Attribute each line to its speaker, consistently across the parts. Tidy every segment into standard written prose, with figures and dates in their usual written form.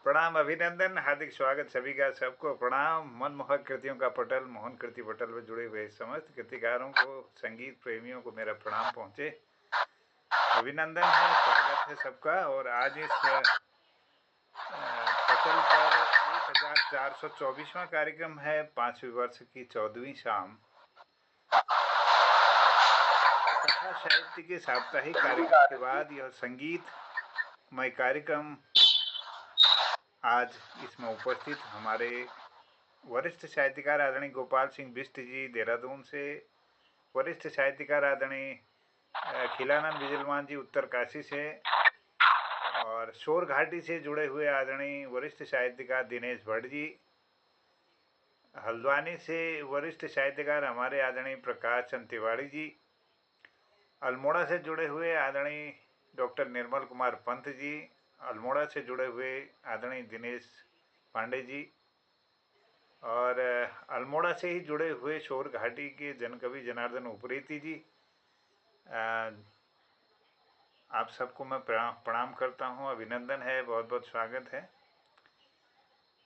Speaker 1: प्रणाम, अभिनंदन, हार्दिक स्वागत सभी का। सबको प्रणाम। मनमोहक कृतियों का पटल, मोहन कृति पटल में जुड़े हुए समस्त कृतिकारों को, संगीत प्रेमियों को मेरा प्रणाम पहुंचे। अभिनंदन है, स्वागत है सबका। और आज इस पटल पर 1424वां कार्यक्रम है, 5वीं वर्ष की 14वीं शाम। कथा साहित्य के साप्ताहिक कार्यक्रम के बाद यह संगीतमय कार्यक्रम आज इसमें उपस्थित हमारे वरिष्ठ साहित्यकार आदरणीय गोपाल सिंह बिष्ट जी देहरादून से, वरिष्ठ साहित्यकार आदरणीय खिलानंद बिजलवान जी उत्तरकाशी से, और शोर घाटी से जुड़े हुए आदरणीय वरिष्ठ साहित्यकार दिनेश भट्ट जी, हल्द्वानी से वरिष्ठ साहित्यकार हमारे आदरणीय प्रकाश चंद तिवारी जी, अल्मोड़ा से जुड़े हुए आदरणीय डॉक्टर निर्मल कुमार पंत जी, अल्मोड़ा से जुड़े हुए आदरणीय दिनेश पांडे जी, और अल्मोड़ा से ही जुड़े हुए शोर घाटी के जनकवि जनार्दन उप्रेती जी, आप सबको मैं प्रणाम करता हूं। अभिनंदन है, बहुत बहुत स्वागत है।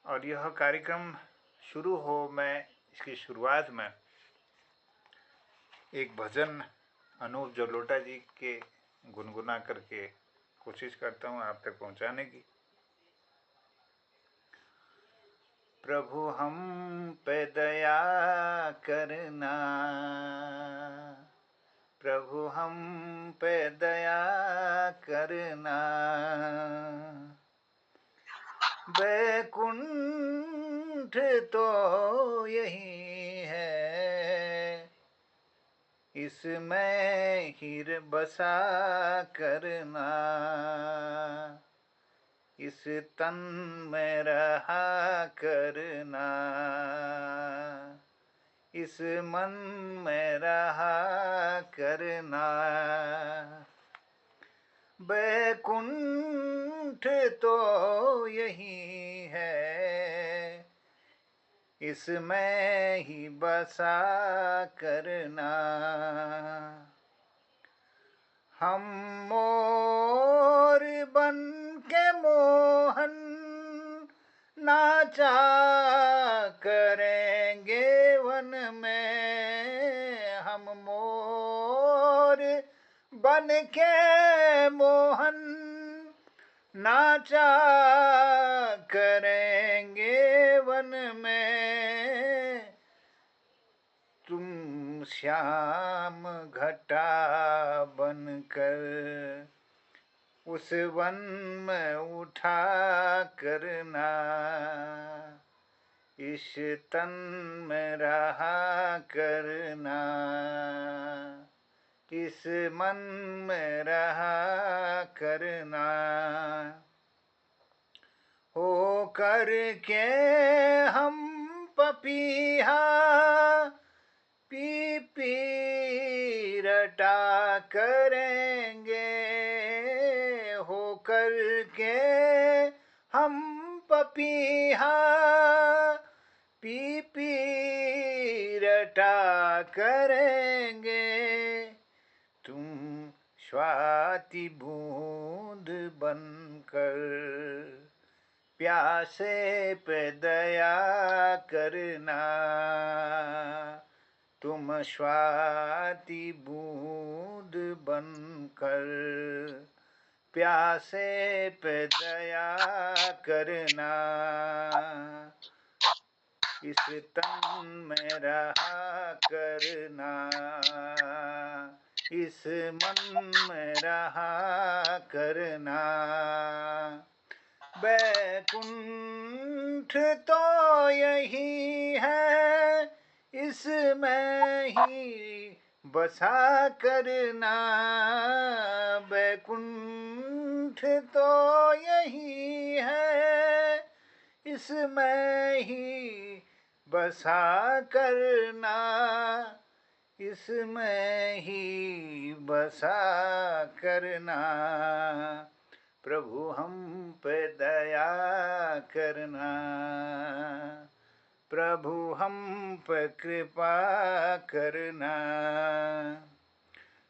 Speaker 1: और यह कार्यक्रम शुरू हो, मैं इसकी शुरुआत में एक भजन अनूप जलोटा जी के गुनगुना करके कोशिश करता हूं आप तक पहुंचाने की। प्रभु हम पे दया करना, प्रभु हम पे दया करना, बैकुंठ तो यही है, इसमें हीर बसा करना, इस तन में रहा करना, इस मन में रहा करना, बैकुंठ तो यही है, इसमें ही बसा करना। हम मोर बन के मोहन नाचा करेंगे वन में, हम मोर बन के मोहन नाचा करेंगे वन में, तुम श्याम घटा बनकर उस वन में उठा करना, इस तन में रहा करना, इस मन में रहा करना। हो करके हम पपीहा पी पी रटा करेंगे, हो करके हम पपीहा पी पी रटा करेंगे, तुम स्वाति बूंद बनकर प्यासे पे दया करना, तुम स्वाति बूंद बनकर प्यासे पे दया करना, इस तन में रहा करना, इस मन में रहा करना, बैकुंठ तो यही है, इसमें ही बसा करना, बैकुंठ तो यही है, इसमें ही बसा करना, इसमें ही बसा करना, प्रभु हम पे दया करना, प्रभु हम पे कृपा करना,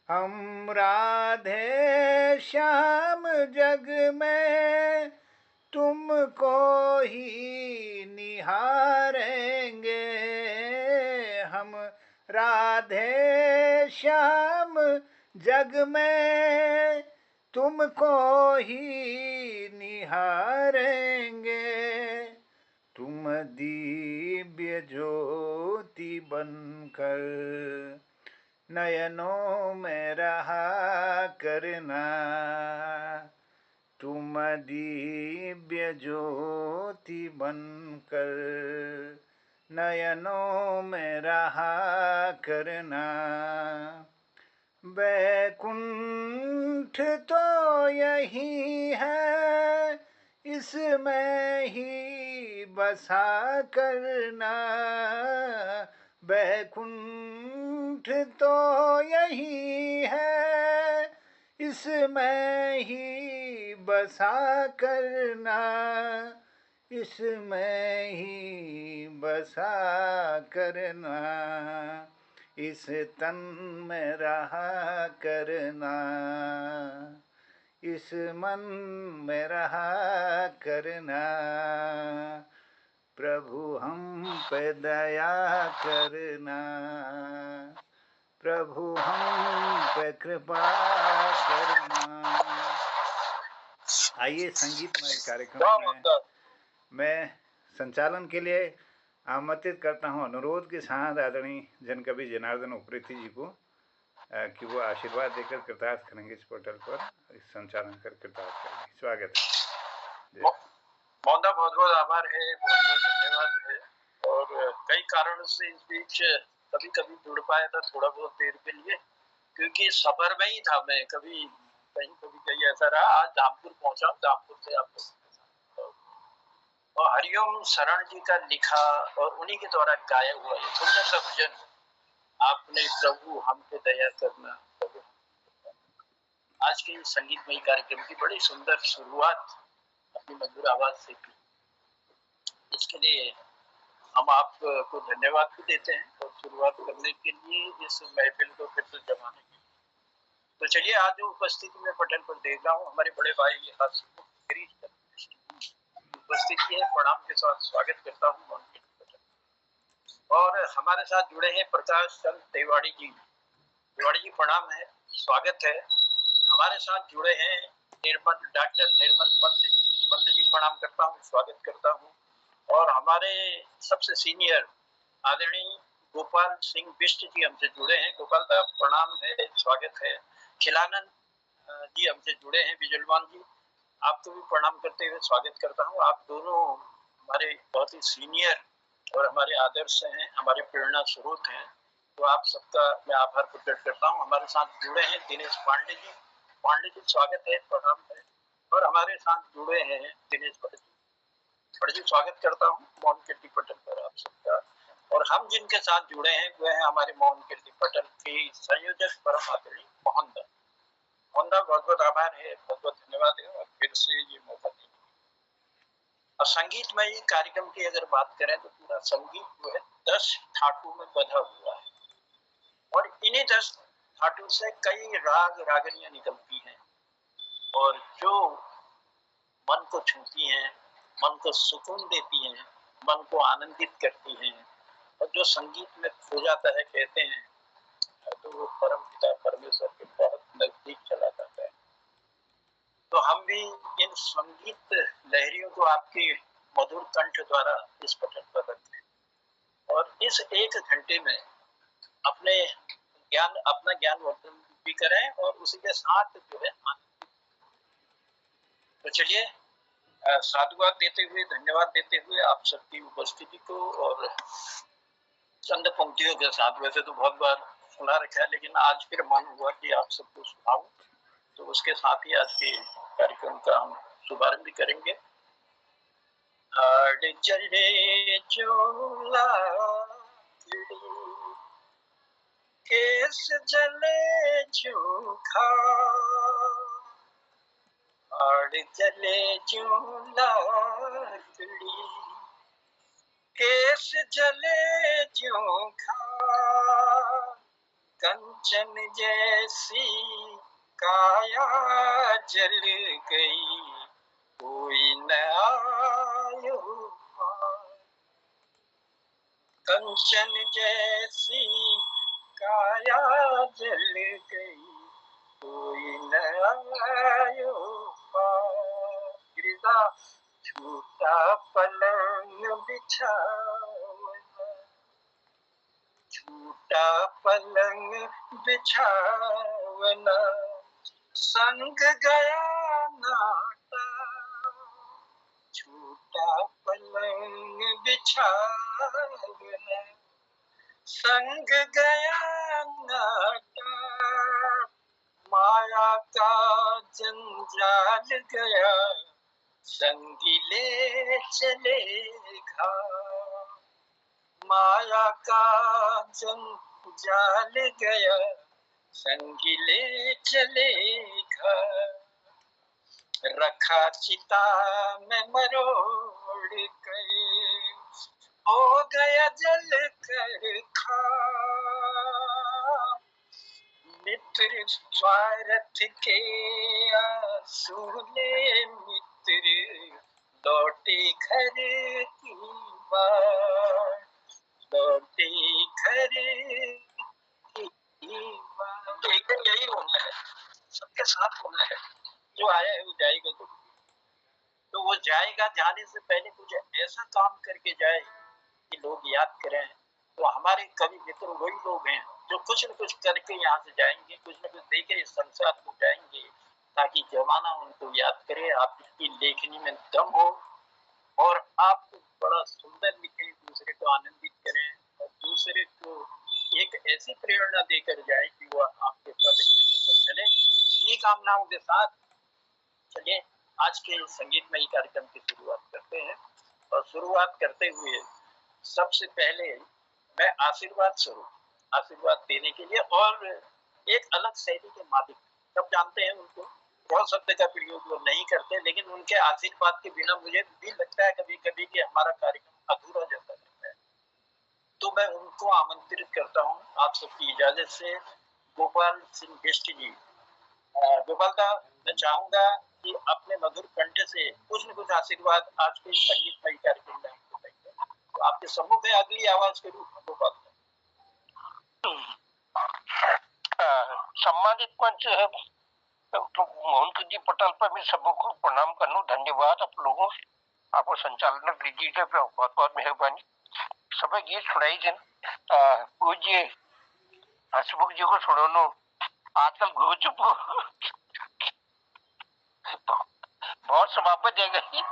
Speaker 1: हम राधे श्याम जग में तुमको ही निहारेंगे हम राधे श्याम जग में, तुमको ही निहारेंगे। तुम दिव्य ज्योति बनकर नयनों में रहा करना, तुम दिव्य ज्योति बनकर नयनों में रहा करना। वैकुंठ तो यही है, इसमें ही बसा करना। वैकुंठ तो यही है, इसमें ही बसा करना, इसमें ही बसा करना। इस तन में रहा करना, इस मन में रहा करना। प्रभु हम पे दया करना, प्रभु हम पे कृपा करना। आइए संगीतमय कार्यक्रम में मैं संचालन के लिए आमंत्रित करता हूँ अनुरोध के साथ आदरणीय जनकवि जनार्दन उप्रेती जी को कि वो आशीर्वाद देकर कृतार्थ करेंगे इस पोर्टल पर, इस संचालन कर कृतार्थ करेंगे। स्वागत है।
Speaker 2: बहुत बहुत आभार है, बहुत बहुत धन्यवाद है। और कई कारणों से इस बीच कभी कभी जुड़ पाया था थोड़ा बहुत देर के लिए, क्योंकि सफर में ही था मैं, कभी कहीं ऐसा रहा। आज धामपुर पहुंचा, धामपुर से आपको और हरिओम शरण जी का लिखा और उन्हीं के द्वारा गाया हुआ ये सुंदर सा भजन, आपने प्रभु हम पे दया करना। आज के संगीतमय कार्यक्रम की बड़ी सुंदर शुरुआत अपनी मधुर आवाज से की, इसके लिए हम आपको धन्यवाद भी देते हैं और शुरुआत करने के लिए इस महफिल को फिर से जमाने के लिए। तो चलिए आज जो उपस्थिति में पटल पर देख रहा हूँ, हमारे बड़े भाई उपस्थिति है, प्रणाम के साथ स्वागत करता हूँ। और हमारे साथ जुड़े हैं प्रकाश चंद तिवारी जी। तिवारी जी प्रणाम है, स्वागत है। हमारे साथ जुड़े हैं डॉक्टर निर्मल पंत जी, प्रणाम करता हूँ, स्वागत करता हूँ। और हमारे सबसे सीनियर आदरणीय गोपाल सिंह बिष्ट जी हमसे जुड़े हैं। गोपाल साहब प्रणाम है, स्वागत है। खिलानंद जी हमसे जुड़े हैं, विजलवान जी आपको भी प्रणाम करते हुए स्वागत करता हूँ। आप दोनों हमारे बहुत ही सीनियर और हमारे आदर्श हैं, हमारे प्रेरणा स्रोत हैं, तो आप सबका मैं आभार प्रकट करता हूँ। हमारे साथ जुड़े हैं दिनेश पांडे जी, पांडे जी स्वागत है, प्रणाम है। और हमारे साथ जुड़े हैं दिनेश भट्ट जी, स्वागत करता हूँ मोहन कीर्ति पटल पर आप सबका। और हम जिनके साथ जुड़े हैं वह है हमारे मोहन कीर्ति पटल के संयोजक परम आदरणीय मोहन दा। बहुत बहुत आभार है, बहुत बहुत धन्यवाद है और फिर से ये मौका देने। और संगीतमय कार्यक्रम की अगर बात करें तो पूरा संगीत जो है 10 ठाटों में बंधा हुआ है और इन्हीं 10 ठाटों से कई राग रागनियां निकलती हैं और जो मन को छूती हैं, मन को सुकून देती हैं, मन को आनंदित करती हैं और जो संगीत में खो जाता है, कहते हैं तो वो परम पिता परमेश्वर के बहुत नजदीक चला जाता है। तो हम भी इन संगीत लहरियों को आपके मधुर कंठ द्वारा इस पटल पर रखते हैं और इस 1 घंटे में अपना ज्ञान वर्धन भी करें और उसी के साथ जो है तो चलिए साधुवाद देते हुए, धन्यवाद देते हुए आप सबकी उपस्थिति को और चंद पंक्तियों के साथ, वैसे तो बहुत बार सुना रखा है लेकिन आज फिर मन हुआ कि आप सबको सुनाऊं, तो उसके साथ ही आज के कार्यक्रम का हम शुभारंभ भी करेंगे। चले चोला केस जले चूखा, चले चूला केस जले चूखा, कंचन जैसी काया जल गई, कोई न कंचन जैसी काया जल गई, कोई न आयो पार। गिरिजा झूठा पलंग बिछावना, झूठा पलंग बिछावना, संग गया नाटा। झूठा पलंग बिछावना, संग गया नाटा। माया का जंजाल गया, संगी ले चले घाट। माया का जंजाल गया, संगी ले चले घाट। रखा चिता में मरोड़ कर, हो गया जल कर खाक। मित्र स्वार्थ के आंसू-ले मित्र, लौटे घर की बात, लौटे घर की बात। तो एक दिन यही होना है, सबके साथ होना है। जो आया है वो जाएगा जरूर। तो वो जाएगा, जाने से पहले कुछ ऐसा काम करके जाए कि लोग याद करें। तो हमारे कवि मित्र वही लोग हैं जो कुछ न कुछ करके यहाँ से जाएंगे, कुछ न कुछ देके इस संसार को जाएंगे, ताकि जमाना उनको याद करे। आपकी लेखनी में दम हो और आप बड़ा सुंदर लिखें, दूसरे को आनंदित करें और दूसरे को एक ऐसी प्रेरणा देकर जाए कि वो आपके पद केंद्र पर चले। इन्हीं कामनाओं के साथ चलिए आज के संगीतमयी कार्यक्रम की शुरुआत करते हैं। और शुरुआत करते हुए सबसे पहले मैं आशीर्वाद देने के लिए और एक अलग शैली के मालिक, सब जानते हैं उनको, बहुत शब्द का प्रयोग वो नहीं करते, लेकिन उनके आशीर्वाद के बिना मुझे भी लगता है कभी कभी कि हमारा कार्यक्रम अधूरा जैसा लगता है। तो मैं उनको आमंत्रित करता हूँ आप सबकी इजाजत से, गोपाल सिंह बिष्ट जी। गोपाल का मैं चाहूंगा कि अपने मधुर कंठ से कुछ न कुछ आशीर्वाद आज के संगीतमयी कार्यक्रम में हमको देंगे। तो आपके सम्मुख में अगली आवाज के रूप में गोपाल।
Speaker 3: सम्मानित मंच तो मोहन जी पटेल पर भी सबको प्रणाम करना, धन्यवाद आप लोगों, आपको संचालन डिजिटल पे बहुत बहुत मेहरबानी। सब गीत सुनाई थे पूज्य हसमुख जी को सुनो, आजकल घो चुप बहुत सभापत है गई,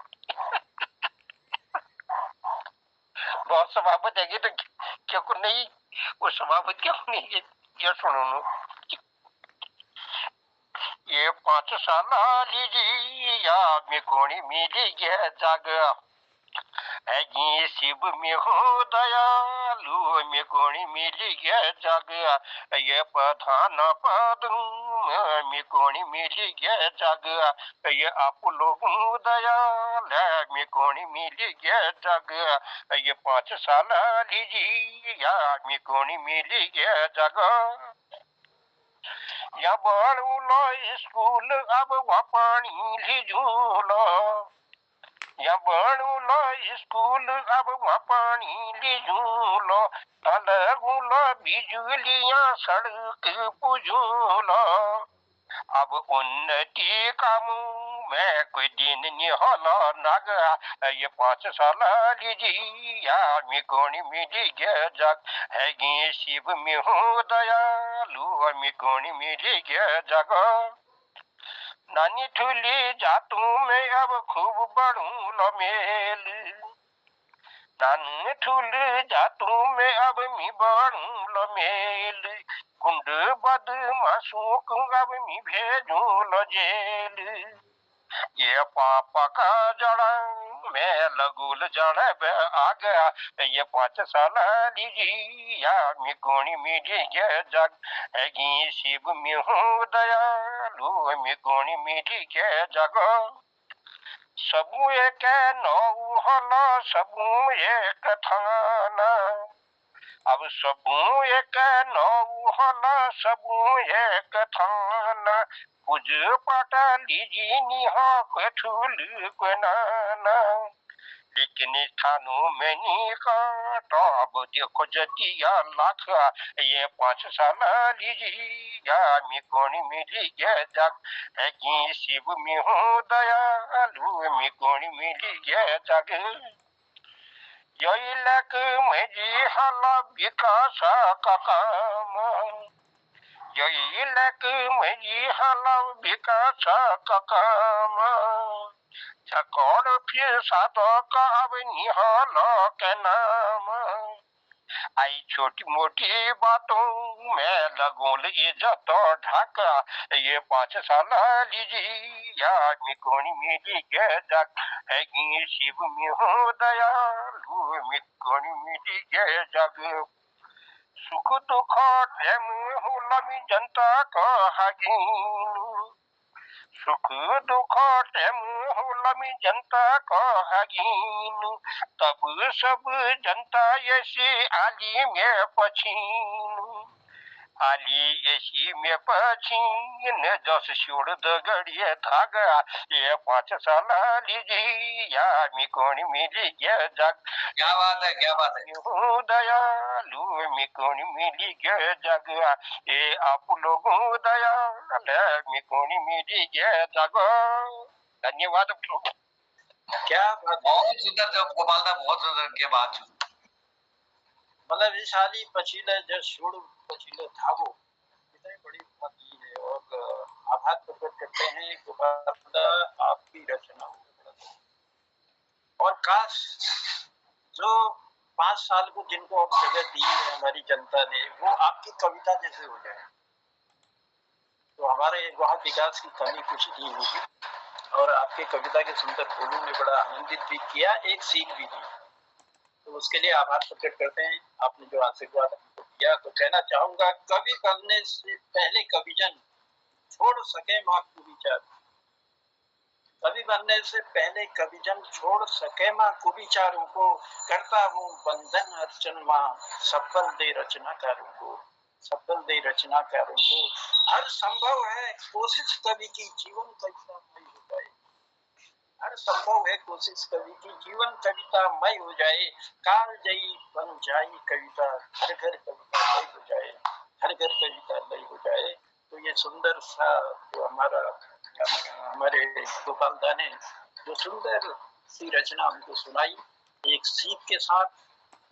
Speaker 3: बहुत सभापत है तो क्या को नहीं, वो सभापत क्या नहीं ये सुनो। ये 5 साल लीजिया में कोणी मिली गया जाग है, शिव में हो दयालु में कोणी मिली गया जाग। ये प्रधान पद में कोणी मिली गया जाग, ये आप लोग दयाल में कोणी मिली गया जाग। ये 5 साल लीजिया में कोणी मिली गया जाग। या बड़ूलो स्कूल अब वहाँ पानी ली झूलो, या बड़ूलो स्कूल अब वहाँ पानी ली झूलो, अलगूलो बिजलियाँ सड़क पुझूलो। अब उन्नति कामों में कोई दिन नहीं होला नागा। ये 5 साल लीजिया में कोणी मिली गया जग, है गे शिव में हो दयालु में कोणी मिली गया जग। नानी ठुली जातू में अब खूब बढ़ू लो मेल, नानी ठुली जातू में अब मी बढ़ू लो मेल। गुंड बदमाशों को अब मी भेजू लो जेल। ये पापा का जड़ा मैं लगुल जड़ा बे आ गया। ये 5 साल लीजिया मी कोणी मिली गया जग, है गी शिव में हो दयालु मी कोणी मिली गया जग। सबू एक नौ हला सबू एक थाना, अब सबू एक नौ हला सबू एक थाना। कुछ पाटा लीजी निहा को ठूल को नाना, लेकिन थानों में नहीं काटा। अब देखो जतिया लाख ये 5 साल लीजिया मी कौन मिली ये जग है कि शिव में हूँ दयालु मी कौन मिली ये जग। यही लक में जी हाला विकास का काम यही लक में जी हाला विकास का काम छकोड़ फिर सातो का अब निहाल के नाम। आई छोटी मोटी बातों में लगोल इज्जत ढाका ये 5 साल लीजिया मी कौन मिली के जग है कि शिव में हो दयालु मी कौन मिली के जग। सुख दुख प्रेम हुलमी जनता का हागिन सुख दुख टेम हुलमी जनता का हागिन तब सब जनता ऐसी आली में पछीन आली ऐसी में पछीन जस छोड़ दगड़िए धागा ये 5 साल लीजिया मी कौन मिली ये जग।
Speaker 4: क्या बात है, क्या बात है।
Speaker 3: दयालु मी कौन मिली ये जग ये आप लोगों दयाल मी कौन मिली ये जग। धन्यवाद।
Speaker 2: क्या बात,
Speaker 4: बहुत सुंदर जो गोपाल दा, बहुत सुंदर के बात।
Speaker 2: मतलब इस हाली पछीले जस छोड़ पछीले धागो, इतनी बड़ी बात ये है। और आभार प्रकट करते हैं गोपाल दा आपकी रचना। और काश जो 5 साल को जिनको अब जगह दी है हमारी जनता ने, वो आपकी कविता जैसे हो जाए तो हमारे वहाँ विकास की कमी कुछ नहीं होगी। और आपके कविता के सुंदर बोलों ने बड़ा आनंदित भी किया, एक सीख भी दी, तो उसके लिए आभार प्रकट करते हैं। आपने जो आशीर्वाद हमको दिया, तो कहना चाहूंगा कवि बनने से पहले कविजन छोड़ सके माँ कुविचार। कवि बनने से पहले कविजन छोड़ सके माँ कुविचारों को, करता हूँ बंधन अर्चन माँ सफल दे रचनाकारों को, सफल दे रचनाकारों को। हर संभव है कोशिश कवि की जीवन कविता मई हो जाए, हर संभव है कोशिश कवि की जीवन कविता मई हो जाए। काल जयी बन जाई कविता, हर घर कविता लय हो जाए, हर घर कविता लय हो जाए। तो ये सुंदर सा जो हमारे गोपाल दा ने जो सुंदर सी रचना हमको सुनाई, एक सीख के साथ,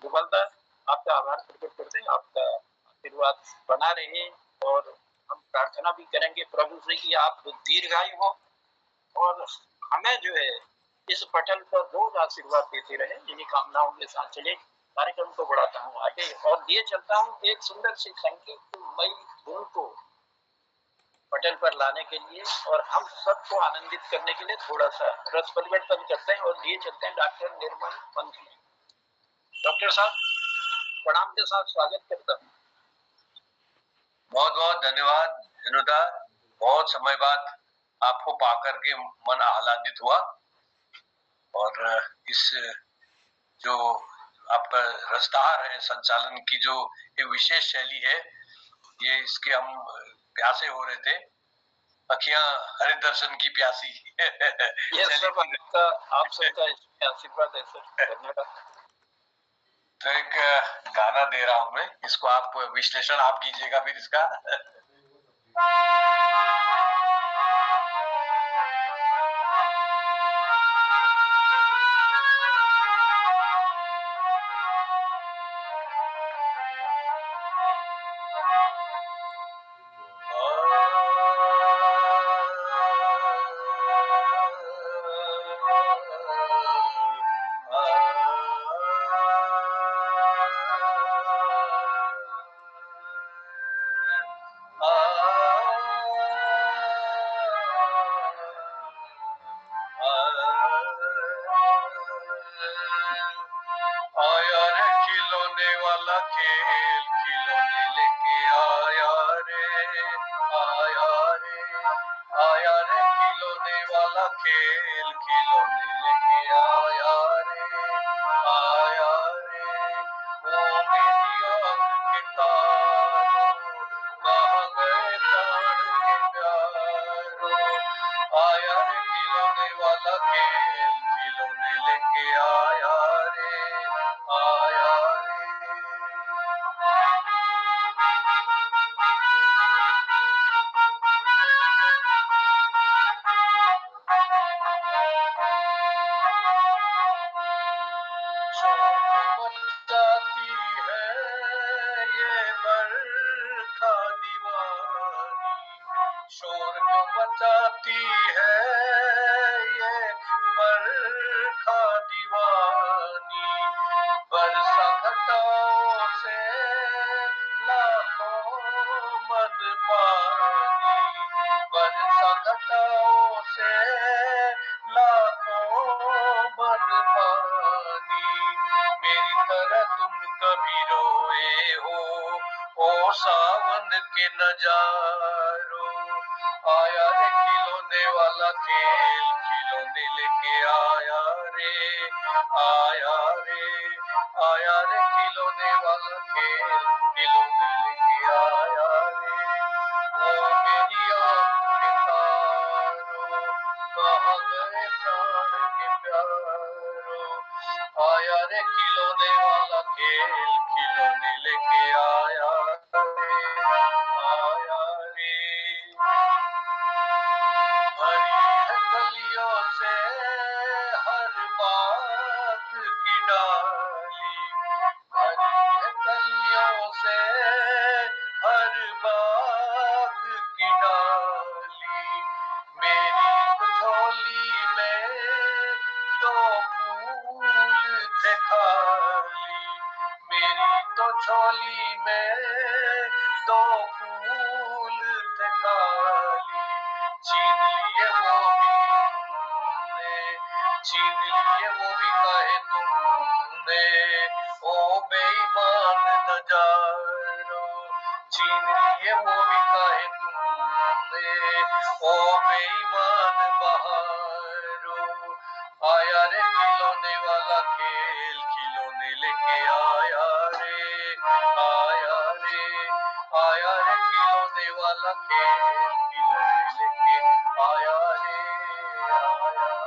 Speaker 2: गोपाल दा आपका आभार प्रकट करते हैं। आपका आशीर्वाद बना रहे और हम प्रार्थना भी करेंगे प्रभु से कि आप दीर्घायु हो और हमें जो है इस पटल पर रोज आशीर्वाद देते रहे। इन्हीं कामनाओं के साथ चले कार्यक्रम को बढ़ाता हूँ आगे और लिए चलता हूँ एक सुंदर सी संगीतमयी धुन को पटल पर लाने के लिए और हम सबको आनंदित करने के लिए थोड़ा सा रस परिवर्तन करते हैं और लिए चलते हैं डॉक्टर निर्मल पंत जी। डॉक्टर साहब प्रणाम के साथ स्वागत करता हूँ।
Speaker 4: बहुत बहुत धन्यवाद जनोदा, बहुत समय बाद आपको पाकर के मन आह्लादित हुआ। और इस जो आपका रसदार है संचालन की जो एक विशेष शैली है, ये इसके हम प्यासे हो रहे थे, अखियां हरि दर्शन की प्यासी।
Speaker 2: ये सब आप सबका आशीर्वाद है सर, धन्यवाद।
Speaker 4: तो एक गाना दे रहा हूं मैं, इसको आप विश्लेषण आप कीजिएगा फिर इसका। आया रे खिलौने वाला खेल, खिलौने लेके आया रे, आया रे, आया रे खिलौने वाला खेल, खिलौने लेके आया रे, आया रे। ओ मेरी आँख के तारों, कहाँ गए प्राण के प्यारों, आया रे खिलौने वाला खेल, खिलौने लेके आया होती है ये बरखा दीवानी, बरसा घटाओं से लाखों मन पानी, बरसा घटाओं से लाखों मन पानी। मेरी तरह तुम कभी रोए हो ओ सावन के नजारो, आया रे खिलौने वाला खेल, खिलौने लेके आया रे, आया रे, आया रे खिलौने वाला खेल, खिलौने लेके आया रे। ओ मेरी आँख के तारो, कहाँ गए प्राण के प्यारो, आया रे खिलौने वाला खेल, खिलौने लेके आया रे, आया रे। भरी है कलियों से हर बाग की डाली, भरी है कलियों से हर बाग की डाली, मेरी तो झोली में दो फूल थे खाली, मेरी तो झोली में दो फूल थे खाली, छीन लिए वो भी तुमने, छीन लिए वो भी कहे तुमने, ओ बेईमान नजारो, छीन लिए वो भी कहे तुमने, ओ बेईमान बहारो, आया रे खिलौने वाला खेल, खिलौने लेके आया रे, आया रे, आया रे खिलौने वाला खेल, खिलौने लेके आया रे, आया रे।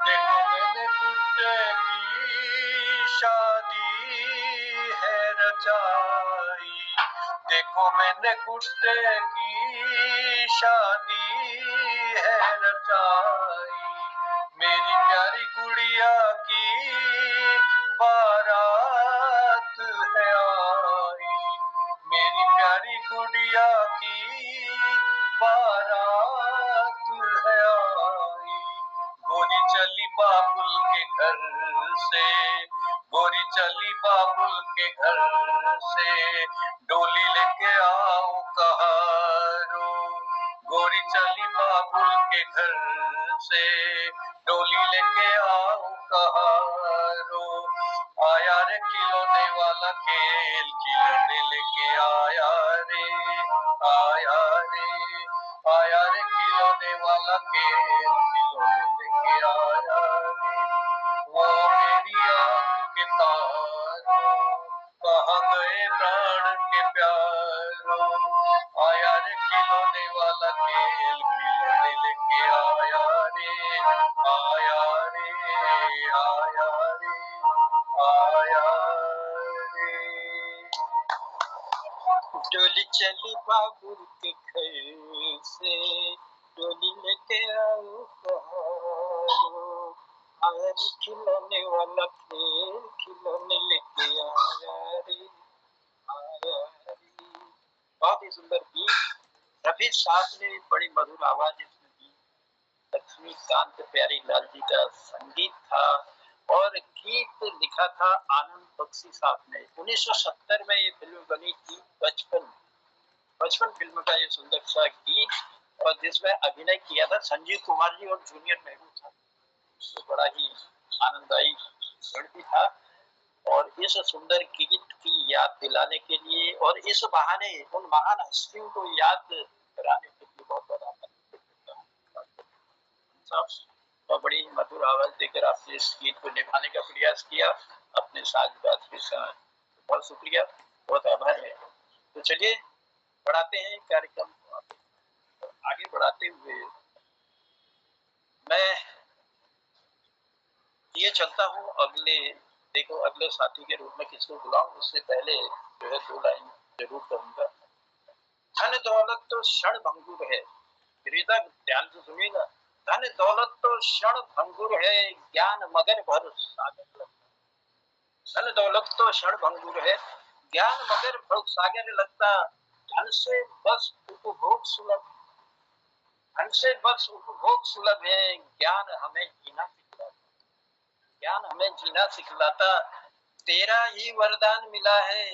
Speaker 4: देखो मैंने गुड्डे की शादी है रचाई, देखो मैंने गुड्डे की शादी है रचाई, मेरी प्यारी गुड़िया की बारात है आई, मेरी प्यारी गुड़िया की बारात है आई, गोरी चली बाबुल के घर से, गोरी चली बाबुल के घर से, डोली लेके आओ कहारो, गोरी चली बाबुल के घर से, डोली लेके आओ कहारो, आया रे खिलौने वाला खेल, खिलौने लेके आया रे, आया रे, आया रे खिलौने वाला खेल, खिलौने लेके आया रे। वो मेरी आँख के तारो, कहाँ गए प्राण के प्यारो, आया रे खिलौने वाला खेल, खिलौने लेके आया रे, आया रे, आया रे, आया रे।
Speaker 2: डोली चली बाबुल के घर से, डोली लेके आओ कहारो, आया रे खिलौने वाला खेल, खिलौने लेके आया रे, आया रे। बहुत ही सुंदर गीत रफी साहब ने बड़ी मधुर आवाज इसमें दी। लक्ष्मीकांत प्यारी लाल जी का संगीत था और गीत लिखा था आनंद बख्शी साहब ने। 1970 में ये फिल्म बनी थी बचपन फिल्म का ये सुंदर सा गीत, और जिसमें अभिनय किया था संजीव कुमार जी और जूनियर नेहरू था। तो बड़ा ही आनंददायी क्षण भी था, और इस सुंदर गीत की याद दिलाने के लिए और इस बहाने उन महान हस्तियों को याद कराने के लिए बहुत बड़ा और बड़ी मधुर आवाज देकर आपने इस गीत को निभाने का प्रयास किया अपने साजबाज के साथ। बहुत शुक्रिया, बहुत आभार है। तो चलिए बढ़ाते हैं कार्यक्रम को, आगे बढ़ाते हुए मैं ये चलता हूँ अगले साथी के रूप में किसको बुलाऊं। उससे पहले जो है 2 लाइन जरूर कहूंगा। धन दौलत तो क्षण भंगुर है, गिरिजा ध्यान से सुनिएगा। धन दौलत तो क्षण भंगुर है, ज्ञान मगर भर सागर लगता। धन दौलत तो क्षण भंगुर है, ज्ञान मगर भर सागर लगता। धन से बस उपभोग सुलभ, धन से बस उपभोग सुलभ है, ज्ञान हमें जीना सिखलाता। ज्ञान हमें जीना सिखलाता। तेरा ही वरदान मिला है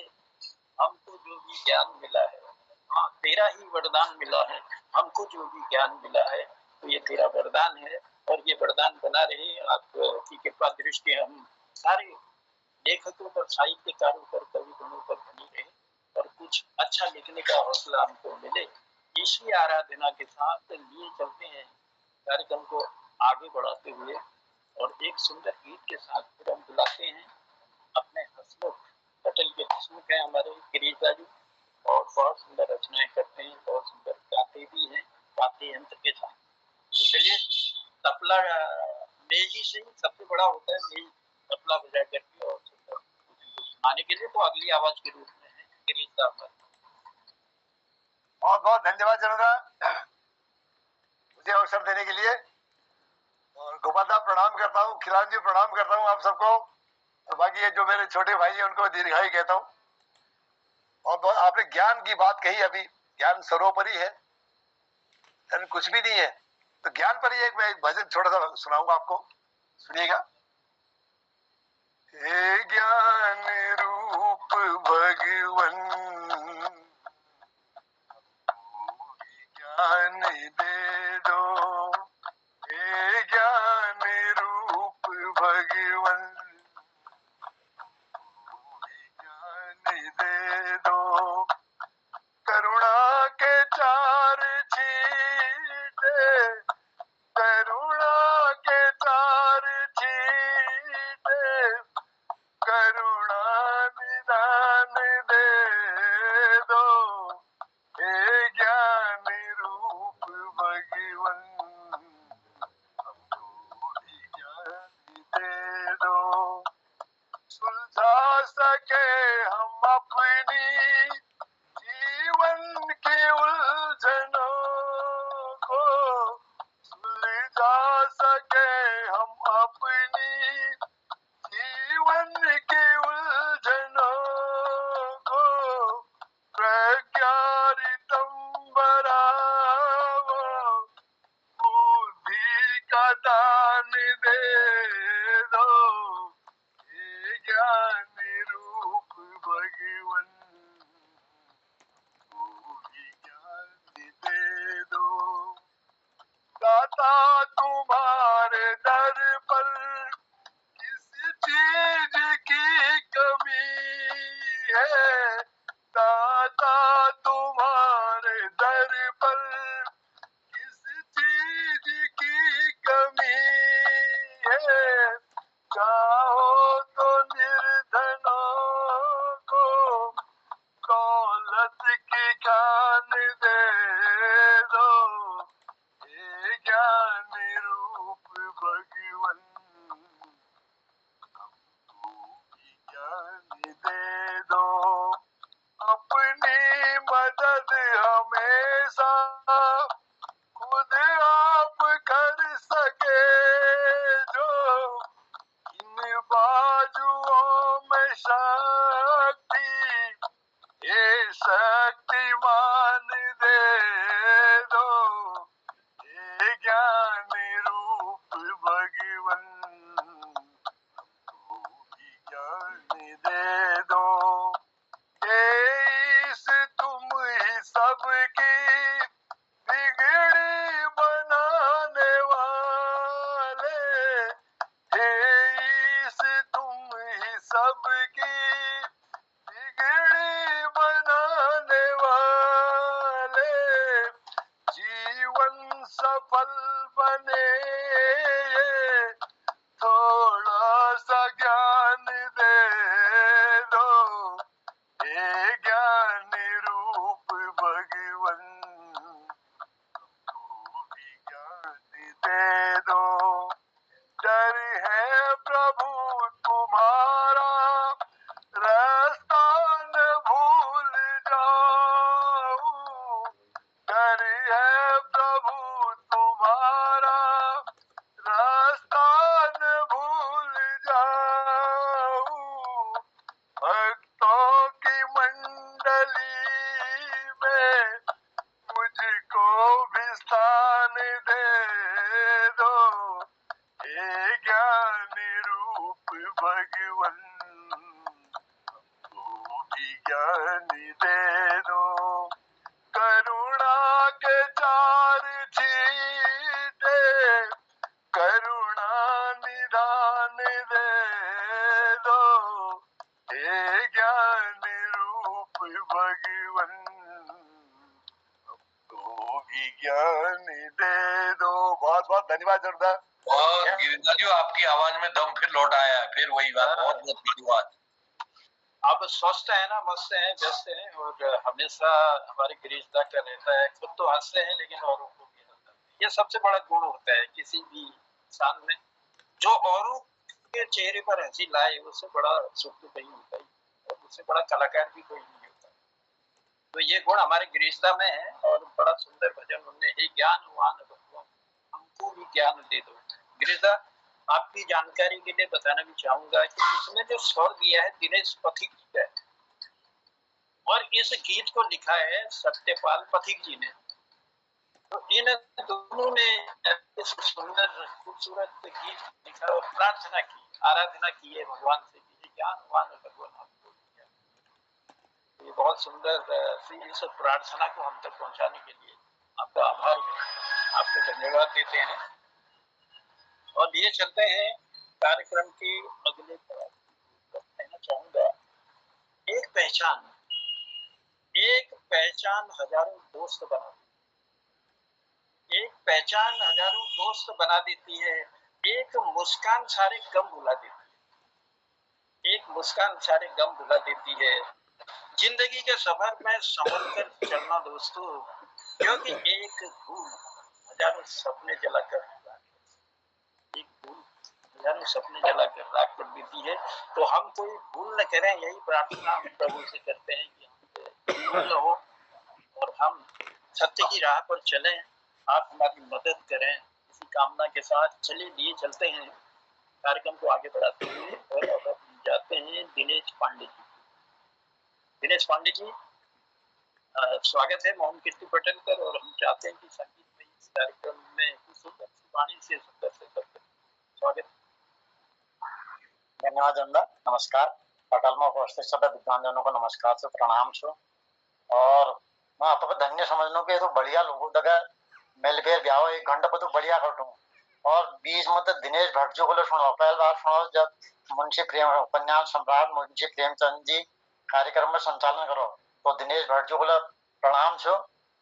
Speaker 2: हमको जो भी ज्ञान मिला है। हाँ, तेरा ही वरदान मिला है हमको जो भी ज्ञान मिला है। तो ये तेरा वरदान है और ये वरदान बना रहे। आपकी कृपा दृष्टि हम सारे लेखकों पर, साहित्यकारों पर, कवियों पर बनी रहे और कुछ अच्छा लिखने का हौसला हमको मिले। इसी आराधना के साथ लिए चलते हैं कार्यक्रम को आगे बढ़ाते हुए और एक सुंदर गीत के साथ फिर हम बुलाते हैं अपने हसमुख, पटेल के हसमुख है हमारे गिरीजा जी और बहुत सुंदर रचनाएं करते हैं, बहुत सुंदर गाते भी हैं वाद्य यंत्र के साथ। तो चलिए, तबला मेजी से ही सबसे बड़ा होता है, मेज तबला बजा करके और सुनाने के लिए तो अगली आवाज के रूप में है गिरीजा।
Speaker 5: बहुत बहुत धन्यवाद जनता मुझे अवसर देने के लिए। और गोपाल साहब प्रणाम करता हूँ, खिलान जी प्रणाम करता हूँ आप सबको, और बाकी ये जो मेरे छोटे भाई है उनको दीर्घायु कहता हूँ। और बहुत आपने ज्ञान की बात कही, अभी ज्ञान सर्वोपरि है, कुछ भी नहीं है। तो ज्ञान पर ही मैं एक भजन छोटा सा सुनाऊंगा आपको, सुनिएगा। हे ज्ञान रूप भगवन ज्ञान दे दो, हे ज्ञान रूप भगवन ज्ञान दे दो। करुणा के चार छींटे, करुणा के चार छींटे, करुणा निदान दे दो, हे ज्ञान रूप भगवन हमको भी ज्ञान दे दो। सुलझा सके हम अपनी जीवन की उलझनों को, सुलझा सके हम अपनी जीवन की उलझनों को, प्रज्ञारितम बरावो, बुद्धि का दान दे दो, हे ज्ञान रूप भगवन ज्ञान दे दो। दाता तुम्हारे दर पर किस चीज की कमी है, दाता तुम्हारे दर पर किस चीज की कमी है, धन्यवाद जनुदा।
Speaker 4: और गिरिजा जी आपकी आवाज में दम फिर लौट आया है, फिर वही बात, बहुत बहुत धन्यवाद।
Speaker 2: अब स्वस्थ है ना, मस्त है, व्यस्त है, और हमेशा हमारे गिरीशदा का रहता है, खुद तो हंसते हैं लेकिन औरों को भी हंसाते हैं। ये सबसे बड़ा गुण होता है किसी भी इंसान में, जो औरों के चेहरे पर हंसी लाए, उससे बड़ा सुख तो कहीं होता ही, और उससे बड़ा कलाकार भी कोई नहीं होता। तो ये गुण हमारे गिरीशदा में है, और बड़ा सुंदर भजन उनने, हे ज्ञानवान भगवान हमको भी ज्ञान दे दो। गिरीशदा, आपकी जानकारी के लिए बताना भी चाहूंगा कि इसमें जो स्वर दिया है दिनेश पथिक जी का है, और इस गीत को लिखा है सत्यपाल पथिक जी ने। तो इन दोनों ने इस सुंदर खूबसूरत गीत लिखा और प्रार्थना की, आराधना की है भगवान से कि ज्ञानवान भगवान हमको दिया। ये बहुत सुंदर सी इस प्रार्थना को हम तक पहुंचाने के लिए आपका आभार, आपको धन्यवाद देते हैं। और ये चलते हैं कार्यक्रम के अगले कहना चाहूंगा, एक पहचान हजारों दोस्त बना, एक पहचान हजारों दोस्त बना देती है, एक मुस्कान सारे गम भुला देती है, एक मुस्कान सारे गम भुला देती है। जिंदगी के सफर में संभल कर चलना दोस्तों, क्योंकि एक भूल हजारों सपने जलाकर, एक भूल हजारों सपने जलाकर राख कर देती है। तो हम कोई भूल न करें, यही प्रार्थना हम प्रभु से करते हैं कि हमसे भूल न हो और हम सत्य की राह पर चलें। आप हमारी मदद करें, इसी कामना के साथ चलिए लिए चलते हैं कार्यक्रम को आगे बढ़ाते हुए, और अब हम जाते हैं दिनेश पांडे जी। दिनेश पांडे जी, स्वागत है मोहन कीर्ति पटेल पर, और हम चाहते हैं कि संगीत में इस कार्यक्रम में सुंदर सी वाणी से सुंदर से करते। स्वागत।
Speaker 6: धन्यवाद जनुदा, नमस्कार। पटलमा उपस्थित सभी विद्वानजनों को नमस्कार से प्रणाम छो। और मैं आप धन्य समझनू के तो बढ़िया लोगों दगा मिलकर ब्याह एक घंटा पर तो बढ़िया कटू। और बीच में तो दिनेश भट्ट जी को सुनो, पहली बार सुनो जब मुंशी प्रेम उपन्यास सम्राट मुंशी प्रेमचंद जी कार्यक्रम में संचालन करो, तो दिनेश भट्ट जी को प्रणाम छो,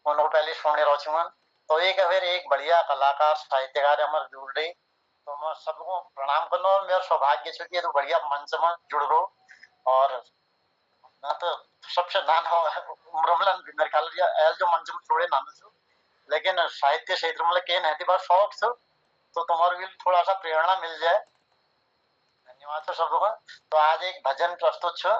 Speaker 6: उनको पहले सुनने रोचमन। तो एक फिर एक बढ़िया कलाकार साहित्यकार अमर जुड़ रही, तो मैं सबको प्रणाम करना। मेरा सौभाग्य छो कि तो बढ़िया मंच में जुड़ रो। और ना तो सबसे नाना उम्र में मेरे ख्याल एल जो मंच में छोड़े नाना छो, लेकिन साहित्य क्षेत्र में के नहीं बात शौक छो, तो तुम्हारे भी थोड़ा सा प्रेरणा मिल जाए। धन्यवाद छो सबको। तो आज एक भजन प्रस्तुत छो।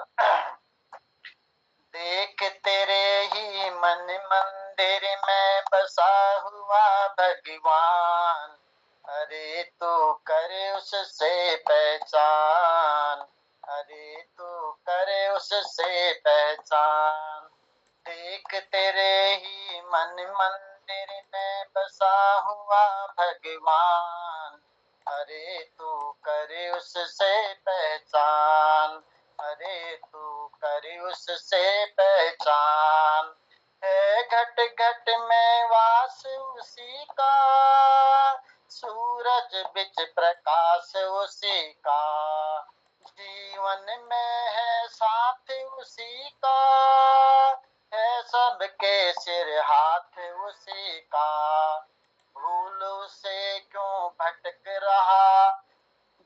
Speaker 6: देख तेरे ही मन मंदिर में बसा हुआ भगवान, अरे तू करे उससे पहचान, अरे तू करे उससे पहचान। देख तेरे ही मन मंदिर में बसा हुआ भगवान, अरे तू करे उससे पहचान, अरे तू करे उससे पहचान। है घट घट में वास उसी का, सूरज बिच प्रकाश उसी का, जीवन में है साथ उसी का, है सबके सिर हाथ उसी का। भूल उसे क्यों भटक रहा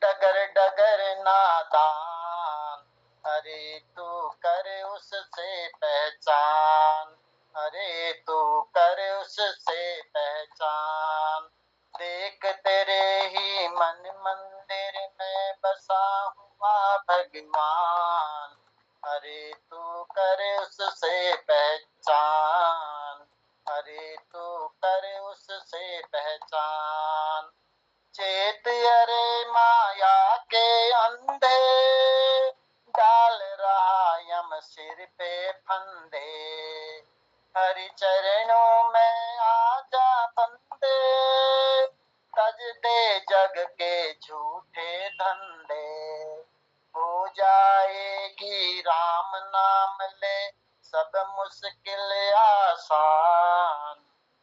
Speaker 6: डगर डगर नादान, अरे तू करे उससे पहचान, अरे तू करे उससे पहचान। देख तेरे ही मन मंदिर में बसा हुआ भगवान, अरे तू करे उससे पहचान, अरे तू करे उससे पहचान। चेत अरे माया के अंधे, डाल रहा यम सिर पे फंदे, हरि चरणों में आजा बंदे, तज दे जग के झूठे धंधे। हो जाएगी राम नाम ले सब मुश्किल आसान,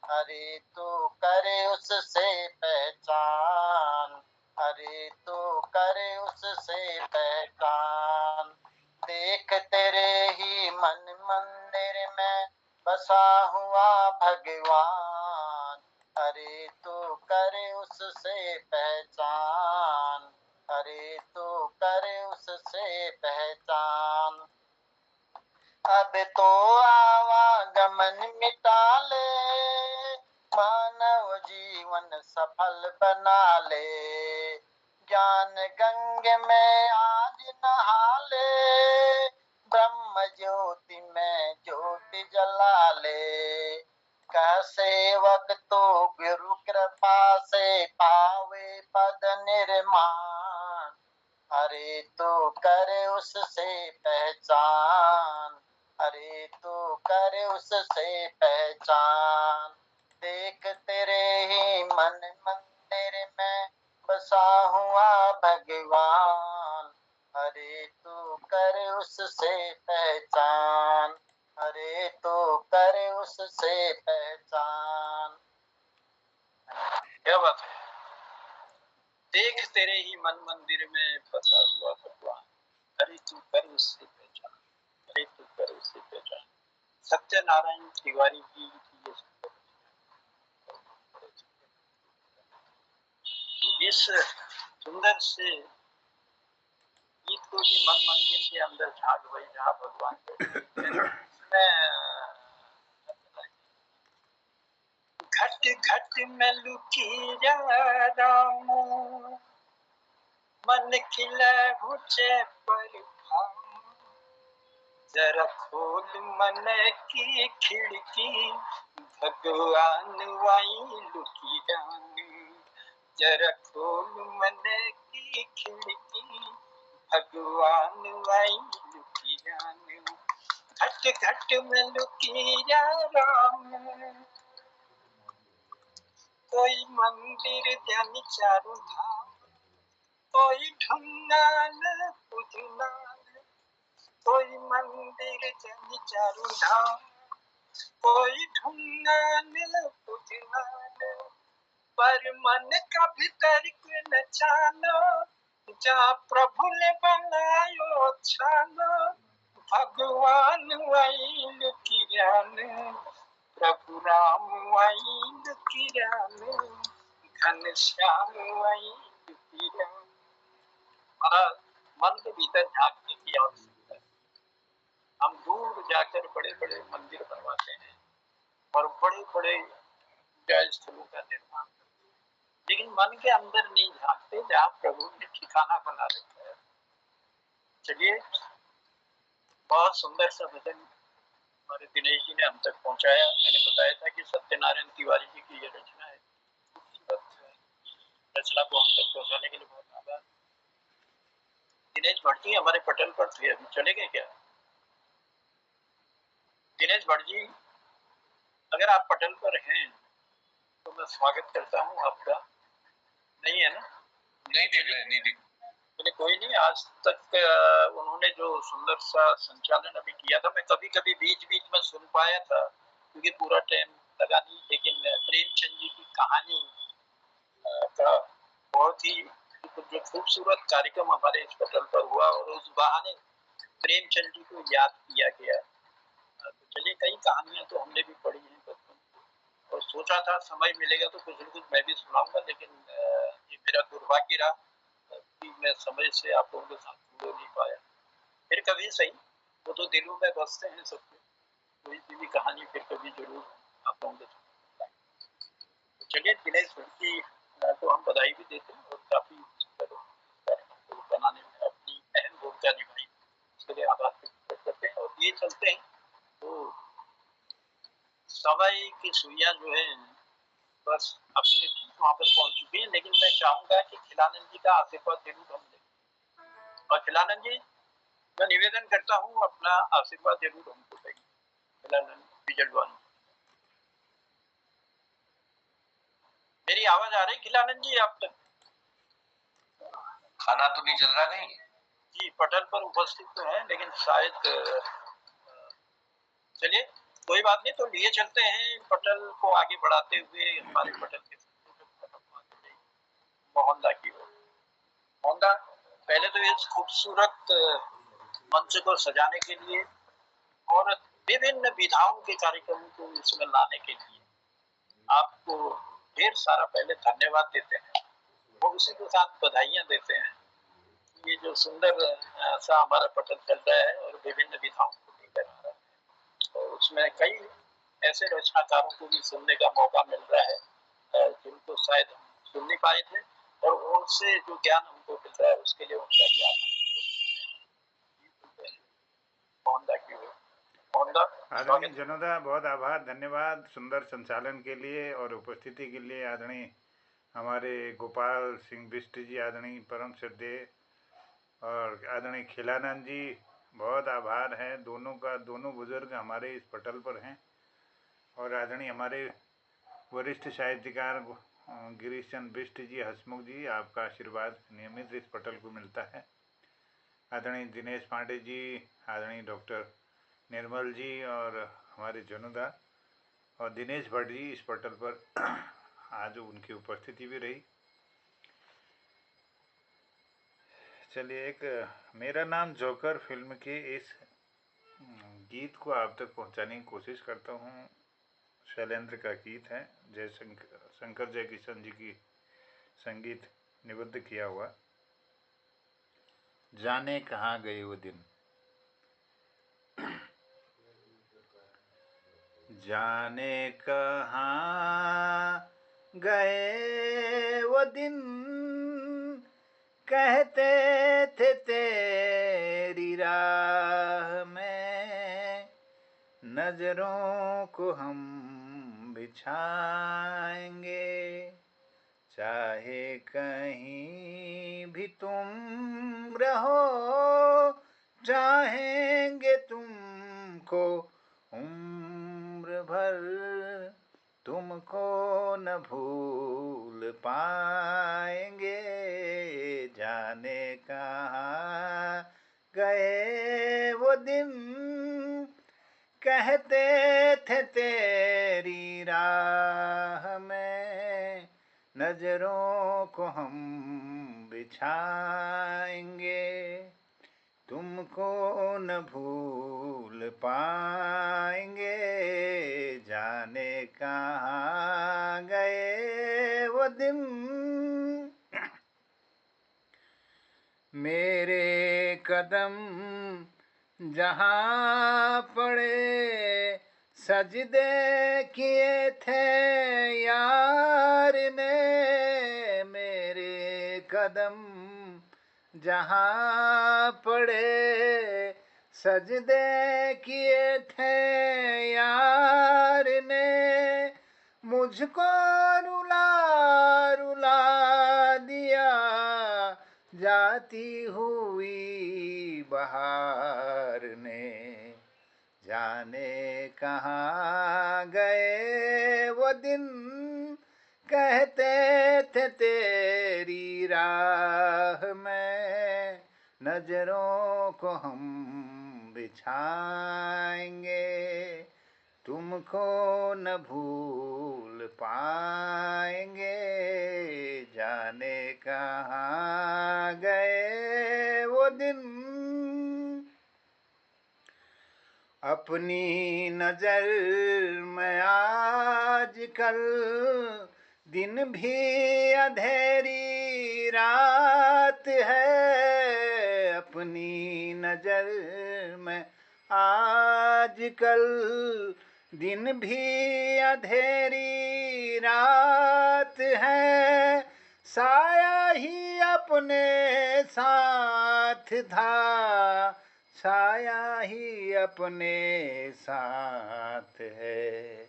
Speaker 6: अरे तू करे उससे पहचान, अरे तू करे उससे पहचान। देख तेरे ही मन मंदिर में बसा हुआ भगवान, अरे तू करे उससे पहचान, अरे तू करे उससे पहचान। अब तो आवागमन मिटा ले, मानव जीवन सफल बना ले, ज्ञान गंगे में आज नहा ले, ब्रह्म ज्योति में ज्योति जला ले। कह सेवक तो गुरु कृपा से पावे पद निर्माण, अरे तू करे उससे पहचान, अरे तू करे उससे पहचान। देख तेरे ही मन मंदिर में बसा हुआ भगवान, अरे तू करे उससे पहचान, अरे तू करे उससे पहचान।
Speaker 2: क्या बात है। देख तेरे ही मन मंदिर में बसा हुआ भगवान, अरे तू कर उससे पहचान, अरे तू कर उससे पहचान। सत्यनारायण तिवारी जी की ये इस सुंदर से गीत को भी मन मंदिर के अंदर झांक भाई, जहाँ भगवान घट घट में लुकी राम, मन खिला ऊंचे पर जरा खोल मन की खिड़की, भगवान वाई लुकी रानी, जरा खोल मन की खिड़की, भगवान वाई लुकी रानी। घट घट में लुकी राम, कोई मंदिर ध्यान चारों धाम, कोई ढूंढाल पुजनाल, कोई मंदिर ध्यान चारों धाम, कोई ढूंढाल पुजनाल, पर मन का भीतर न जानो, जहाँ प्रभु ने बनायो छानो, भगवान वाइल किरान, प्रभु राम वाइल किरान, घन श्याम वाइल किरान। हमारा मन के भीतर झांकने की आवश्यकता है। हम दूर जाकर बड़े बड़े मंदिर बनवाते हैं और बड़े बड़े पूजा स्थलों का निर्माण, लेकिन मन के अंदर नहीं झांकते जहाँ प्रभु ने ठिकाना बना रखा है। चलिए, बहुत सुंदर सा भजन हमारे दिनेश जी ने हम तक पहुंचाया। मैंने बताया था कि सत्यनारायण तिवारी जी की ये रचना है। रचना को हम तक पहुंचाने के लिए बहुत आभार। दिनेश भट्ट जी हमारे पटल पर थे, अभी चले गए क्या? दिनेश भट्ट जी, अगर आप पटल पर हैं तो मैं स्वागत करता हूँ आपका। नहीं है ना?
Speaker 4: नहीं दिख रहे, नहीं दिख।
Speaker 2: चलिए, कोई नहीं। आज तक उन्होंने जो सुंदर सा संचालन अभी किया था, मैं कभी कभी बीच बीच में सुन पाया था क्योंकि पूरा टाइम लगा नहीं, लेकिन प्रेमचंद जी की कहानी का बहुत ही जो खूबसूरत कार्यक्रम हमारे इस पटल पर हुआ और उस बहाने प्रेमचंद जी को याद किया गया। तो चलिए, कई कहानियां तो हमने भी पढ़ी हैं बचपन और सोचा था समय मिलेगा तो कुछ न कुछ मैं भी सुनाऊंगा, लेकिन ये मेरा दुर्भाग्य रहा कि मैं समय से आप लोगों के साथ जुड़ नहीं पाया। फिर कभी सही, वो तो दिलों में बसते हैं सबके, कोई सी भी कहानी फिर कभी जरूर आप लोगों के साथ। तो चलिए, दिनेश की तो हम बधाई भी देते हैं और काफी बनाने में अपनी अहम भूमिका निभाई, इसके लिए आभार व्यक्त करते हैं। और ये चलते हैं तो समय की सुइयां जो है बस अपने ठीक वहां पर पहुंच चुकी है, लेकिन मैं चाहूंगा कि खिलानंद जी का आशीर्वाद जरूर हम लें। और खिलानंद जी, मैं निवेदन करता हूँ अपना आशीर्वाद जरूर हमको दें। खिलानंद बिजलवानी, मेरी आवाज आ रही खिलानंद जी आप तक?
Speaker 4: खाना तो नहीं चल रहा कहीं?
Speaker 2: जी, पटल पर उपस्थित तो है, लेकिन शायद चलिए कोई बात नहीं, तो लिए चलते हैं पटल को आगे बढ़ाते हुए हमारे पटल के मोहनदा की ओर। मोहनदा, पहले तो इस खूबसूरत मंच को सजाने के लिए और विभिन्न विधाओं के कार्यक्रमों को इसमें लाने के लिए आपको ढेर सारा पहले धन्यवाद देते हैं। उसी के साथ बधाइयाँ देते हैं। ये जो सुंदर सा हमारा पटल चल रहा है और विभिन्न विधाओं को लेकर आ रहा है, और उसमें कई ऐसे रचनाकारों को भी सुनने का मौका मिल रहा है जिनको शायद हम सुन नहीं पाए थे, और उनसे जो ज्ञान हमको मिल रहा है उसके लिए उनका भी
Speaker 1: आदरणीय जनोदा, बहुत आभार, धन्यवाद सुंदर संचालन के लिए और उपस्थिति के लिए। आदरणीय हमारे गोपाल सिंह बिष्ट जी, आदरणीय परम श्रद्धेय, और आदरणीय खिलानंद जी, बहुत आभार है दोनों का। दोनों बुजुर्ग हमारे इस पटल पर हैं। और आदरणीय हमारे वरिष्ठ साहित्यकार गिरीश चंद्र बिष्ट जी, हसमुख जी, आपका आशीर्वाद नियमित इस पटल को मिलता है। आदरणीय दिनेश पांडे जी, आदरणीय डॉक्टर निर्मल जी, और हमारे जनुदा और दिनेश भट्ट जी इस पटल पर आज उनकी उपस्थिति भी रही। चलिए, एक मेरा नाम जोकर फिल्म के इस गीत को आप तक पहुंचाने की कोशिश करता हूं। शैलेंद्र का गीत है, शंकर जयकिशन जी की संगीत निबद्ध किया हुआ। जाने कहाँ गए वो दिन, जाने कहाँ गए वो दिन, कहते थे तेरी राह में नजरों को हम बिछाएंगे, चाहे कहीं भी तुम रहो, चाहेंगे तुमको उम्र भर, तुमको न भूल पाएंगे, जाने कहाँ गए वो दिन, कहते थे तेरी राह में नजरों को हम बिछाएंगे, तुमको न भूल पाएंगे, जाने कहाँ गए वो दिन। मेरे कदम जहाँ पड़े सजदे किए थे यार ने, मेरे कदम जहाँ पड़े सजदे किए थे यार ने, मुझको रुला रुला दिया जाती हुई बहार ने, जाने कहाँ गए वो दिन, कहते थे तेरी राह में नजरों को हम बिछाएंगे, तुमको न भूल पाएंगे, जाने कहाँ गए वो दिन। अपनी नजर में आजकल दिन भी अंधेरी रात है, अपनी नजर में आजकल दिन भी अंधेरी रात है, साया ही अपने साथ था, साया ही अपने साथ है,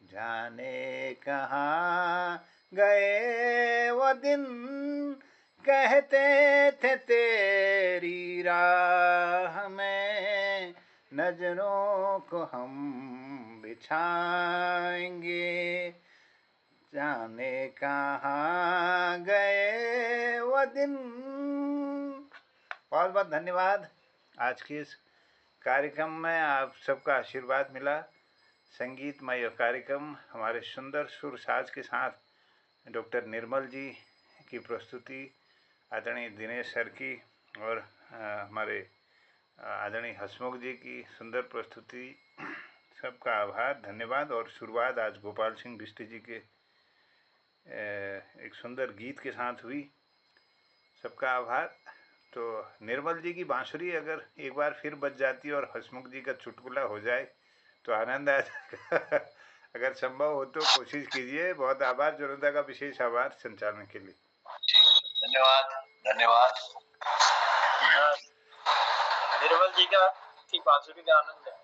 Speaker 1: जाने कहाँ गए वो दिन, कहते थे तेरी राह में नजरों को हम बिछाएंगे, जाने कहाँ गए वो दिन। बहुत बहुत धन्यवाद। आज के इस कार्यक्रम में आप सबका आशीर्वाद मिला। संगीतमय कार्यक्रम हमारे सुंदर सुर साज के साथ डॉक्टर निर्मल जी की प्रस्तुति, आदरणीय दिनेश सर की और हमारे आदरणीय हसमुख जी की सुंदर प्रस्तुति, सबका आभार, धन्यवाद। और शुरुआत आज गोपाल सिंह बिष्ट जी के एक सुंदर गीत के साथ हुई। सबका आभार। तो निर्मल जी की बांसुरी अगर एक बार फिर बज जाती और हसमुख जी का चुटकुला हो जाए तो आनंद आ जाएगा। अगर संभव हो तो कोशिश कीजिए। बहुत आभार जनता का, विशेष आभार संचालन के लिए।
Speaker 4: धन्यवाद धन्यवाद।
Speaker 2: निर्मल जी का की बांसुरी का आनंद है।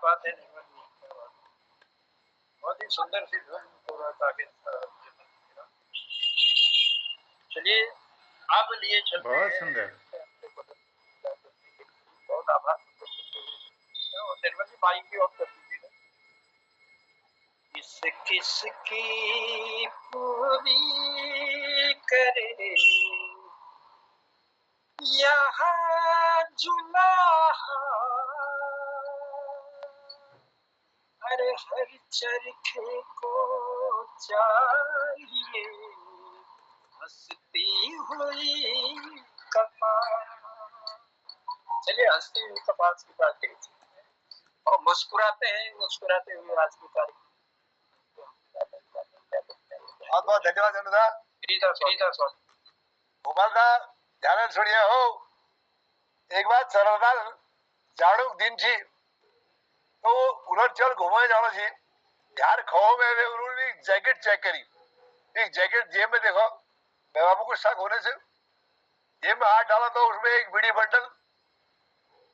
Speaker 2: बात है निर्मल जी, क्या बात है। बहुत ही सुंदर सी धुन पूरा आगे। चलिए अब लिए चलते
Speaker 1: बहुत
Speaker 2: हैं।
Speaker 1: सुंदर।
Speaker 2: बहुत आभार। और निर्मल जी माइक भी ऑफ कर दीजिएगा। किस किस की पूरी करे यहाँ जुला, अरे हर चरखे को चाहिए हंसती हुई कपास। चलिए हंसती हुई कपास की बात करिए और मुस्कुराते हुए आज की तारीख।
Speaker 5: बहुत बहुत धन्यवाद अनुदा। गोपाल दा ध्यान छोड़िए हो। एक बार सरदार जाड़ू दिन थी तो उलट चल घूमे जाना थी यार। खो में वे उन्होंने जैकेट चेक करी। एक जैकेट जेब में देखो, मैं बाबू को शक होने से जेब में हाथ डाला तो उसमें एक बीड़ी बंडल,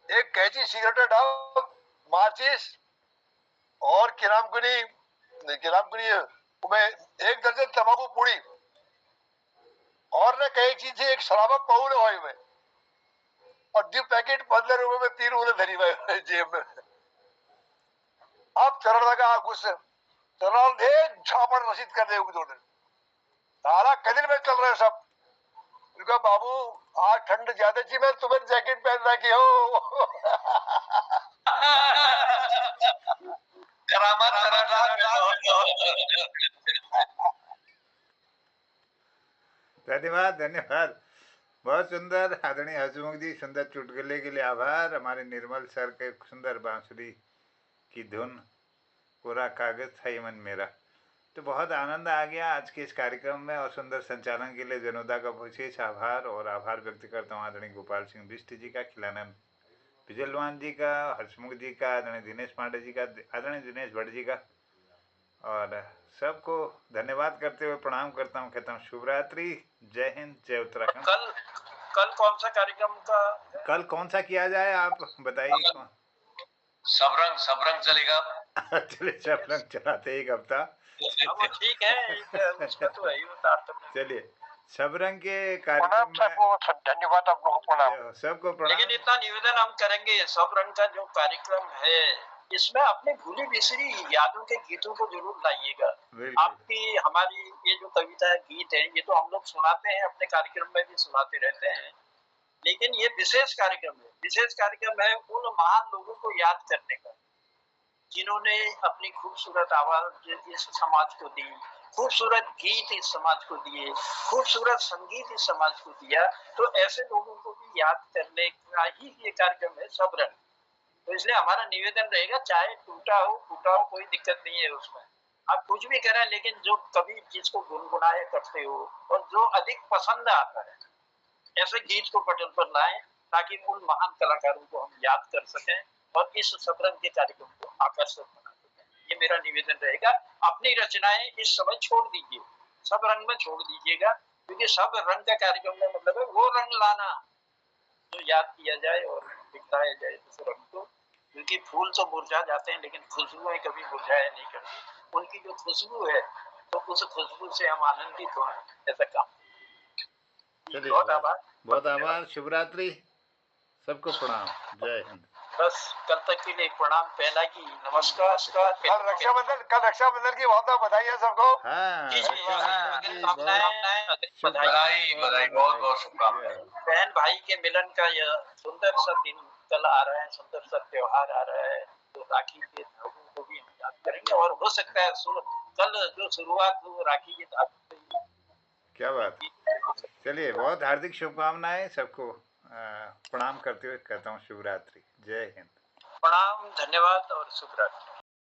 Speaker 5: एक कैची सिगरेट डाल, माचिस और किरामकुनी में एक दर्जन तंबाकू पूड़ी और न कई चीज एक शराबा पाउल भाई में और दो पैकेट 15 रुपए में 3 उंगली धरी भाई जेब में। अब चरण लगा गुस्से, चरण एक झापड़ रसीद कर दे दो दिन सारा कदिल में चल रहे सब। उनका बाबू आज ठंड ज्यादा थी, मैं तुम्हें जैकेट पहन रखी हो।
Speaker 4: करामत
Speaker 1: धन्यवाद धन्यवाद, बहुत सुंदर। आदरणीय हसमुख जी, सुंदर चुटकुले के लिए आभार। हमारे निर्मल सर के सुंदर बांसुरी की धुन, कोरा कागज था ये मन मेरा। तो बहुत आनंद आ गया आज के इस कार्यक्रम में, और सुंदर संचालन के लिए जनोदा का विशेष आभार। और आभार व्यक्त करता हूँ आदरणीय गोपाल सिंह बिष्ट जी का, खिलानंद बिजलवान जी का, हर्षमुख जी का, आदरणीय दिनेश पांडे जी का, आदरणीय दिनेश भट्ट जी का, और सबको धन्यवाद करते हुए प्रणाम करता हूँ, कहता हूँ शुभ रात्रि, जय हिंद, जय उत्तराखंड।
Speaker 2: कल कौन सा कार्यक्रम का?
Speaker 1: कल कौन सा किया जाए आप बताइए।
Speaker 4: सबरंग चलेगा।
Speaker 1: चलिए सबरंग चलाते एक हफ्ता।
Speaker 2: ठीक है, उसका तो है ही बता।
Speaker 1: चलिए सबरंग के कार्यक्रम में
Speaker 3: धन्यवाद, आप लोगों को प्रणाम,
Speaker 1: सबको प्रणाम।
Speaker 2: लेकिन इतना निवेदन हम करेंगे, सबरंग का जो कार्यक्रम है इसमें अपने भूली बिसरी यादों के गीतों को जरूर लाइएगा। आपकी हमारी ये जो कविता है, गीत है, ये तो हम लोग सुनाते हैं, अपने कार्यक्रम में भी सुनाते रहते हैं, लेकिन ये विशेष कार्यक्रम है। विशेष कार्यक्रम है उन महान लोगों को याद करने का जिन्होंने अपनी खूबसूरत आवाज इस समाज को दी, खूबसूरत गीत इस समाज को दिए, खूबसूरत संगीत इस समाज को दिया। तो ऐसे लोगों को भी याद करने का ही ये कार्यक्रम है सबरंग। तो इसलिए हमारा निवेदन रहेगा, चाहे टूटा हो फूटा हो, कोई दिक्कत नहीं है उसमें, आप कुछ भी करें, लेकिन जो कभी जिसको गुनगुनाए करते हो और जो अधिक पसंद आता है, ऐसे गीत को पटल पर लाएं ताकि उन महान कलाकारों को हम याद कर सकें और इस सबरंग के कार्यक्रम को आकर्षक बना सकें। ये मेरा निवेदन रहेगा। अपनी रचनाएं इस समय छोड़ दीजिए, सब रंग में छोड़ दीजिएगा, क्योंकि सब रंग का कार्यक्रम का मतलब है वो रंग लाना जो याद किया जाए और दिखाया जाए उस रंग को। क्योंकि फूल तो मुरझा जाते हैं लेकिन खुशबुएं कभी मुरझाया नहीं करती। उनकी जो खुशबू है तो उस खुशबू से हम आनंदित हों, ऐसा काम। बहुत आभार,
Speaker 1: बहुत आभार, शुभरात्रि, सबको प्रणाम, जय हिंद।
Speaker 2: बस कल तक के लिए प्रणाम, पहला की नमस्कार।
Speaker 5: कल रक्षाबंधन की बहुत बहुत बधाई है सबको।
Speaker 4: बधाई, बहुत बहुत शुभकामनाएं।
Speaker 2: बहन भाई के मिलन का यह सुंदर सा दिन कल आ रहा है, सुंदर सा त्योहार आ रहा है, तो राखी के धागों को भी हम याद करेंगे। और हो सकता है कल जो शुरुआत हो राखी के धागों से।
Speaker 1: क्या बात, चलिए बहुत हार्दिक शुभकामनाएं सबको, प्रणाम करते हुए कहता हूँ शुभ रात्रि, जय हिंद।
Speaker 2: प्रणाम, धन्यवाद और शुभ रात्रि।